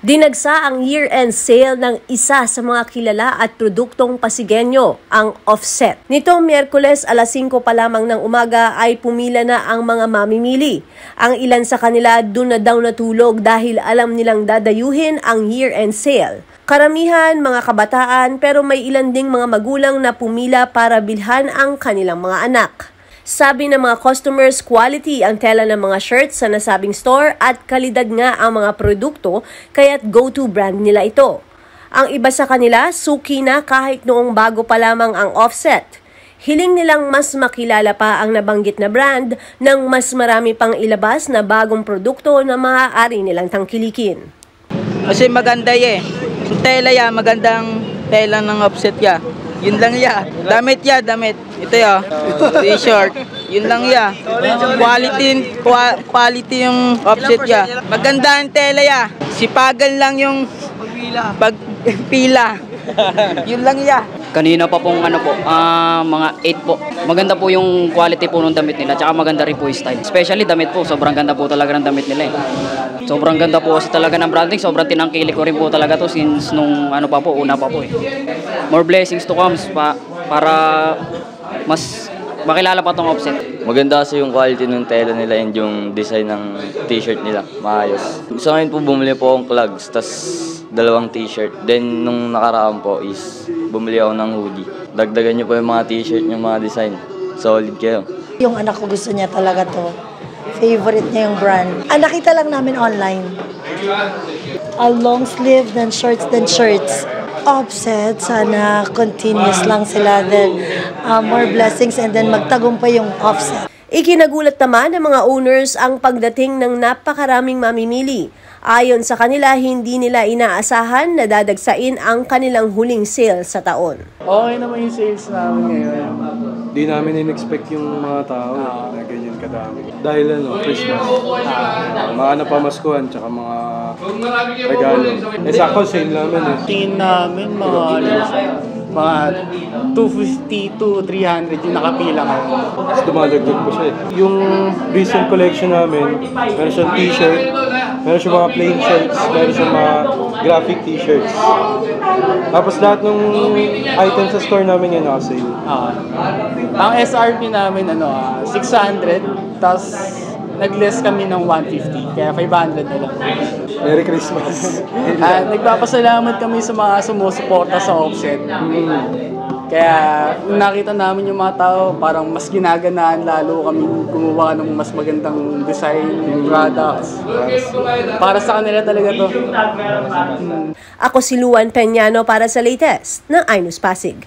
Dinagsa ang year-end sale ng isa sa mga kilala at produktong Pasigueño, ang Offset. Nitong Miyerkules alas 5 pa lamang ng umaga ay pumila na ang mga mamimili. Ang ilan sa kanila doon na daw natulog dahil alam nilang dadayuhin ang year-end sale. Karamihan mga kabataan pero may ilan ding mga magulang na pumila para bilhan ang kanilang mga anak. Sabi ng mga customers, quality ang tela ng mga shirts sa nasabing store at kalidad nga ang mga produkto kaya't go-to brand nila ito. Ang iba sa kanila, suki na kahit noong bago pa lamang ang Offset. Hiling nilang mas makilala pa ang nabanggit na brand nang mas marami pang ilabas na bagong produkto na maaari nilang tangkilikin. Kasi maganda yung tela ya, magandang tela ng Offset ya. Yun lang ya. Damit ya, damit. Ito ya. T-shirt. Yun lang ya. Quality yung Offset ya. Maganda ang tela ya. Sipagan lang yung pagpila. Yun lang ya. Kanina pa pong mga 8 po. Maganda po yung quality po ng damit nila, tsaka maganda rin po yung style. Especially damit po, sobrang ganda po talaga ng damit nila eh. Sobrang ganda po kasi talaga ng branding, sobrang tinangkilik ko rin po talaga to since nung una pa po eh. More blessings to come para mas makilala pa tong Offset. Maganda kasi yung quality ng tela nila and yung design ng t-shirt nila, maayos. Gusto ngayon po bumili po akong clogs, tas 2 t-shirt. Then nung nakaraan po is bumili ako ng hoodie. Dagdagan nyo po yung mga t-shirt, yung mga design. Solid kayo. Yung anak ko gusto niya talaga to. Favorite niya yung brand. Nakita lang namin online. A long sleeve, then shorts, then shirts. Offset, sana continuous lang sila. Then more blessings and then magtagumpay yung Offset. Ikinagulat naman ng mga owners ang pagdating ng napakaraming mamimili. Ayon sa kanila, hindi nila inaasahan na dadagsain ang kanilang huling sale sa taon. Okay naman yung sales namin ngayon. Di namin in-expect yung mga tao na ganyan kadami. Dahil Christmas, mga napamaskuhan, tsaka mga regalo. Sakto sale namin eh. Tingin namin mga 250 to 300 yung nakapila ngayon. Tapos dumadagdag po siya eh. Yung recent collection namin, meron siyang t-shirt, meron siyang mga plain shirts, meron siyang mga graphic t-shirts. Tapos lahat ng items sa store namin yan naka-sale. Ang SRP namin 600, tapos nag-less kami ng 150, kaya 500 na lang. Merry Christmas! Nagpapasalamat kami sa mga sumusuporta sa Offset. Kaya nakita namin yung mga tao, parang mas ginaganaan lalo kami gumawa ng mas magandang design products. Para sa kanila talaga to. Ako si Luan Peñano para sa latest ng iNews Pasig.